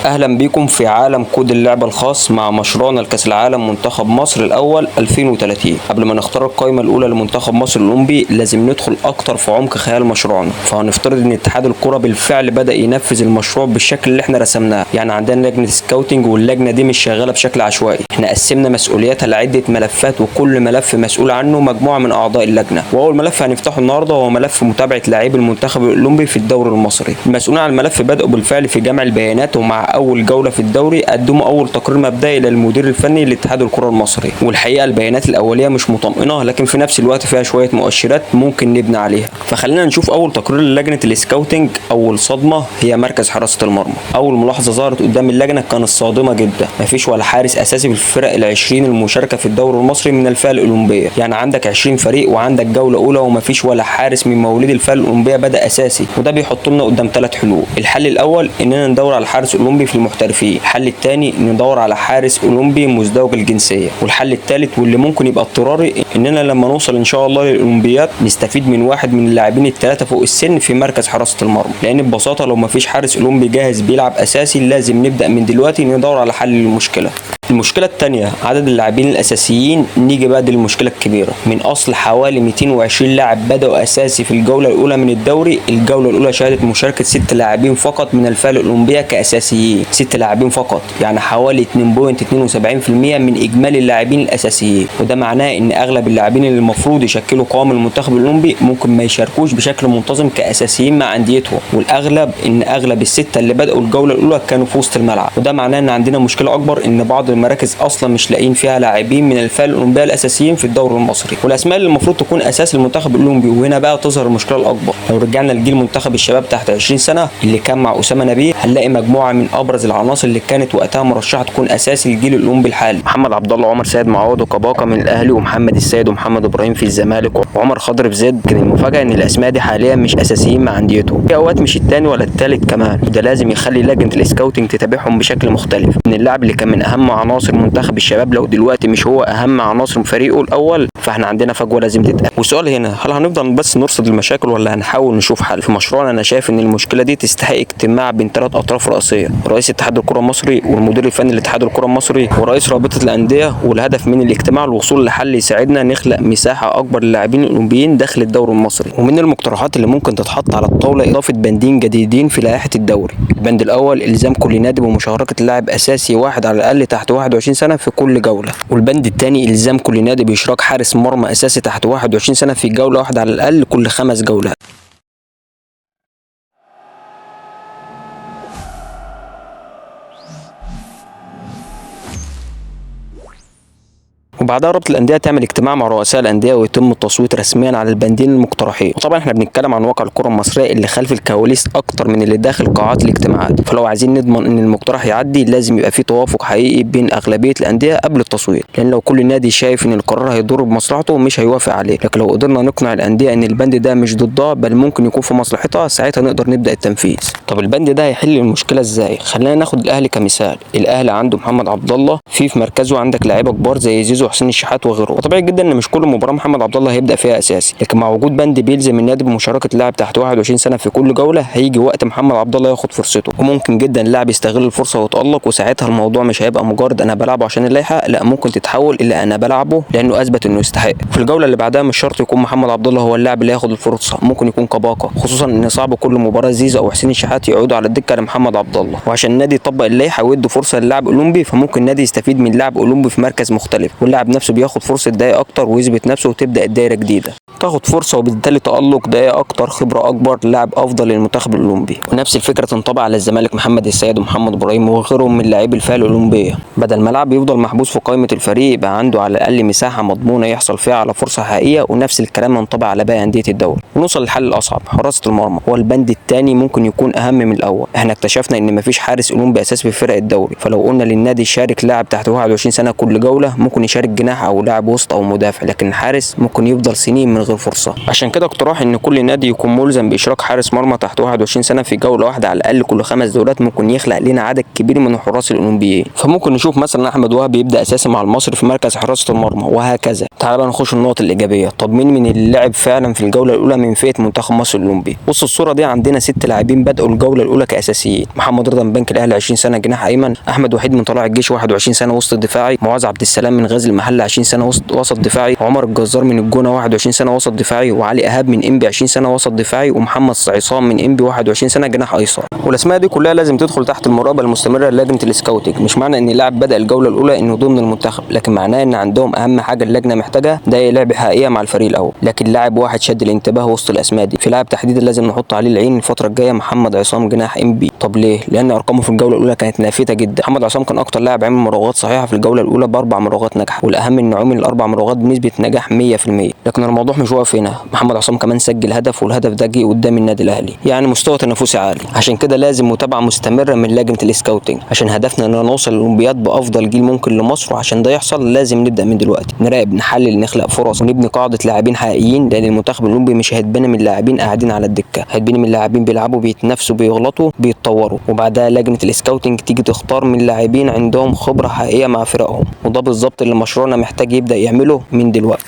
اهلا بيكم في عالم كود اللعبة الخاص مع مشروعنا لكأس العالم منتخب مصر الاول 2030. قبل ما نختار القائمة الاولى لمنتخب مصر الاولمبي لازم ندخل اكتر في عمق خيال مشروعنا، فهنفترض ان اتحاد الكرة بالفعل بدأ ينفذ المشروع بالشكل اللي احنا رسمناه. يعني عندنا لجنة سكاوتنج، واللجنة دي مش شغالة بشكل عشوائي، احنا قسمنا مسؤولياتها لعدة ملفات وكل ملف مسؤول عنه مجموعة من اعضاء اللجنة. واول ملف هنفتحه النهارده هو ملف متابعة لاعبي المنتخب الاولمبي في الدوري المصري. المسؤولين عن الملف بدأوا بالفعل في جمع البيانات، ومع اول جوله في الدوري قدموا اول تقرير مبدئي للمدير الفني لاتحاد الكره المصري. والحقيقه البيانات الاوليه مش مطمئنه، لكن في نفس الوقت فيها شويه مؤشرات ممكن نبني عليها. فخلينا نشوف اول تقرير للجنه السكاوتنج. اول صدمه هي مركز حراسه المرمى. اول ملاحظه ظهرت قدام اللجنه كانت صادمه جدا، مفيش ولا حارس اساسي في الفرق ال20 المشاركه في الدوري المصري من الفئه الاولمبيه. يعني عندك 20 فريق وعندك جوله اولى ومفيش ولا حارس من مواليد الفئه الاولمبيه بدا اساسي، وده بيحط لنا قدام 3 حلول. الحل الاول اننا ندور على حارس اولمبي في المحترفين، الحل الثاني ندور على حارس اولمبي مزدوج الجنسيه، والحل الثالث واللي ممكن يبقى اضطراري اننا لما نوصل ان شاء الله للاولمبياد نستفيد من واحد من اللاعبين ال3 فوق السن في مركز حراسه المرمى. لان ببساطه لو مفيش حارس اولمبي جاهز بيلعب اساسي لازم نبدا من دلوقتي ندور على حل للمشكله. المشكله الثانيه عدد اللاعبين الاساسيين. نيجي بقى للمشكله الكبيره، من اصل حوالي 220 لاعب بداوا اساسي في الجوله الاولى من الدوري، الجوله الاولى شهدت مشاركه 6 لاعبين فقط من الفئه الاولمبيه كاساسيين. 6 لاعبين فقط، يعني حوالي 2.72% من اجمالي اللاعبين الاساسيين. وده معناه ان اغلب اللاعبين اللي المفروض يشكلوا قوام المنتخب الاولمبي ممكن ما يشاركوش بشكل منتظم كاساسيين مع انديتهم، والاغلب ان اغلب ال6 اللي بداوا الجوله الاولى كانوا في وسط الملعب. وده معناه ان عندنا مشكله اكبر، ان بعض المراكز اصلا مش لاقيين فيها لاعبين من الفئه الاولمبيه الاساسيين في الدوري المصري، والاسماء اللي المفروض تكون اساس المنتخب الاولمبي. وهنا بقى تظهر المشكله الاكبر. لو رجعنا لجيل منتخب الشباب تحت 20 سنه اللي كان مع اسامه نبيه، هنلاقي مجموعه من ابرز العناصر اللي كانت وقتها مرشحه تكون اساسي الجيل الاولمبي الحالي: محمد عبد الله، عمر سيد معوض، وكباكا من الاهلي، ومحمد السيد، ومحمد ابراهيم في الزمالك، وعمر خضر في زد. لكن المفاجاه ان الاسماء دي حاليا مش اساسيين مع انديتهم، في اوقات مش الثاني ولا الثالث كمان. وده لازم يخلي لجنه السكاوتنج تتابعهم بشكل مختلف. ان اللاعب اللي كان من اهم عناصر منتخب الشباب لو دلوقتي مش هو اهم عناصر فريقه الاول، فاحنا عندنا فجوه لازم تتقل. والسؤال هنا، هل هنفضل بس نرصد المشاكل ولا هنحاول نشوف حل؟ في مشروعنا انا شايف ان المشكله دي تستحق اجتماع بين 3 اطراف رئيسيه: رئيس اتحاد الكره المصري، والمدير الفني لاتحاد الكره المصري، ورئيس رابطه الانديه. والهدف من الاجتماع الوصول لحل يساعدنا نخلق مساحه اكبر للاعبين الاولمبيين داخل الدوري المصري. ومن المقترحات اللي ممكن تتحط على الطاوله اضافه بندين جديدين في لائحه الدوري. البند الاول الزام كل نادي بمشاركه لاعب اساسي واحد على الاقل تحت 21 سنه في كل جوله. والبند الثاني الزام كل نادي باشراك حارس مرمى اساسي تحت 21 سنه في جوله واحده على الاقل كل 5 جولات. وبعدها رابطه الانديه تعمل اجتماع مع رؤساء الانديه ويتم التصويت رسميا على البندين المقترحين. وطبعا احنا بنتكلم عن واقع الكره المصريه اللي خلف الكواليس اكتر من اللي داخل قاعات الاجتماعات، فلو عايزين نضمن ان المقترح يعدي لازم يبقى في توافق حقيقي بين اغلبيه الانديه قبل التصويت. لان لو كل نادي شايف ان القرار هيضر بمصلحته مش هيوافق عليه، لكن لو قدرنا نقنع الانديه ان البند ده مش ضدها بل ممكن يكون في مصلحتها، ساعتها نقدر نبدا التنفيذ. طب البند ده هيحل المشكله ازاي؟ خلينا ناخد الاهلي كمثال. الاهلي عنده محمد عبد الله، في مركزه عندك لعيبه كبار زي زيزو وحسين الشحات وغيره. وطبيعي جدا ان مش كل مباراه محمد عبد الله هيبدا فيها اساسي، لكن مع وجود بند بيلزم النادي بمشاركه لاعب تحت 21 سنه في كل جوله، هيجي وقت محمد عبد الله ياخد فرصته، وممكن جدا اللاعب يستغل الفرصه ويتالق. وساعتها الموضوع مش هيبقى مجرد انا بلعبه عشان اللائحه، لا، ممكن تتحول الى انا بلعبه لانه اثبت انه يستحق. في الجوله اللي بعدها مش شرط يكون محمد عبد الله هو اللاعب اللي ياخد الفرصه، ممكن يكون كباكا، خصوصا ان صعب كل مباراه زيزو او حسين الشحات يقعدوا على الدكه لمحمد عبد الله. وعشان النادي يطبق اللائحه ويدي فرصه للاعب اولمبي، فممكن النادي يستفيد من لاعب اولمبي في مركز مختلف، واللاعب نفسه بياخد فرصه دقايق اكتر ويثبت نفسه وتبدا الدايره جديده، تاخد فرصه وبالتالي تالق، دقايق اكتر، خبره اكبر، لاعب افضل للمنتخب الاولمبي. ونفس الفكره تنطبق على الزمالك: محمد السيد ومحمد ابراهيم وغيرهم من لاعبي الفئه الاولمبيه. بدل ما لاعب يفضل محبوس في قائمه الفريق، يبقى عنده على الاقل مساحه مضمونه يحصل فيها على فرصه حقيقيه. ونفس الكلام ينطبق على باقي انديه الدوري. ونوصل للحل الاصعب: حراسه المرمى. هو البند الثاني ممكن يكون اهم من الاول. احنا اكتشفنا ان مفيش حارس اولمبي اساسي في فرق الدوري، فلو قلنا للنادي شارك لاعب تحت 21 سنه كل جوله، ممكن يشارك جناح او لاعب وسط او مدافع، لكن الحارس ممكن يفضل سنين من غير فرصه. عشان كده اقتراح ان كل نادي يكون ملزم باشراك حارس مرمى تحت 21 سنه في جوله واحده على الاقل كل 5 دورات ممكن يخلق لنا عدد كبير من الحراس الاولمبيين. فممكن نشوف مثلا احمد وهب يبدا اساسي مع المصري في مركز حراسه المرمى وهكذا. تعال نخش النقط الايجابيه. طب مين من اللي لعب فعلا في الجوله الاولى من فئه منتخب مصر الاولمبي؟ بص الصوره دي عندنا 6 لاعبين بداوا الجوله الاولى كاساسيين. محمد رضا من بنك الاهلي 20 سنه جناح ايمن، احمد وحيد من طلائع الجيش 21 سنه وسط دفاعي، معاذ عبد السلام من غزل المحله 20 سنه وسط دفاعي، عمر الجزار من الجونه 21 سنه وسط دفاعي، وعلي ايهاب من انبي 20 سنه وسط دفاعي، ومحمد عصام من انبي 21 سنه جناح ايسر. والاسماء دي كلها لازم تدخل تحت المراقبه المستمره للجنه السكاوتنج. مش معنى ان لاعب بدا الجوله الاولى انه ضمن المنتخب، لكن معناه ان عندهم اهم حاجه اللجنه محتاجها، ده لعب حقيقيه مع الفريق الاول. لكن لاعب واحد شد الانتباه وسط الاسماء دي، في لاعب تحديدا لازم نحط عليه العين الفتره الجايه، محمد عصام جناح انبي. طب ليه؟ لان ارقامه في الجوله الاولى كانت نافته جدا. محمد عصام كان اكتر لاعب عمل مراوغات صحيحه في الجوله الاولى ب4 مراوغات ناجحه، والاهم انه عمل ال4 مراوغات بنسبه نجاح 100%. لكن الموضوع مش واقف هنا، محمد عصام كمان سجل هدف، والهدف ده جه قدام النادي الاهلي، يعني مستوى تنافسي عالي. عشان كده لازم متابعه مستمره من لجنه السكاوتنج، عشان هدفنا اننا نوصل للاولمبياد بافضل جيل ممكن لمصر. وعشان ده يحصل لازم نبدا من دلوقتي نراقب، نحلل، نخلق فرص، ونبني قاعده لاعبين حقيقيين، لان المنتخب الاولمبي مش هيتبني من لاعبين قاعدين على الدكه، هيتبني من لاعبين بيلعبوا، بيتنافسوا، بيغلطوا، بيتطوروا، وبعدها لجنه السكاوتنج تيجي تختار من لاعبين عندهم خبره حقيقيه مع فرقهم. وده بالظبط اللي مشروعنا محتاج يبدا يعمله من دلوقتي.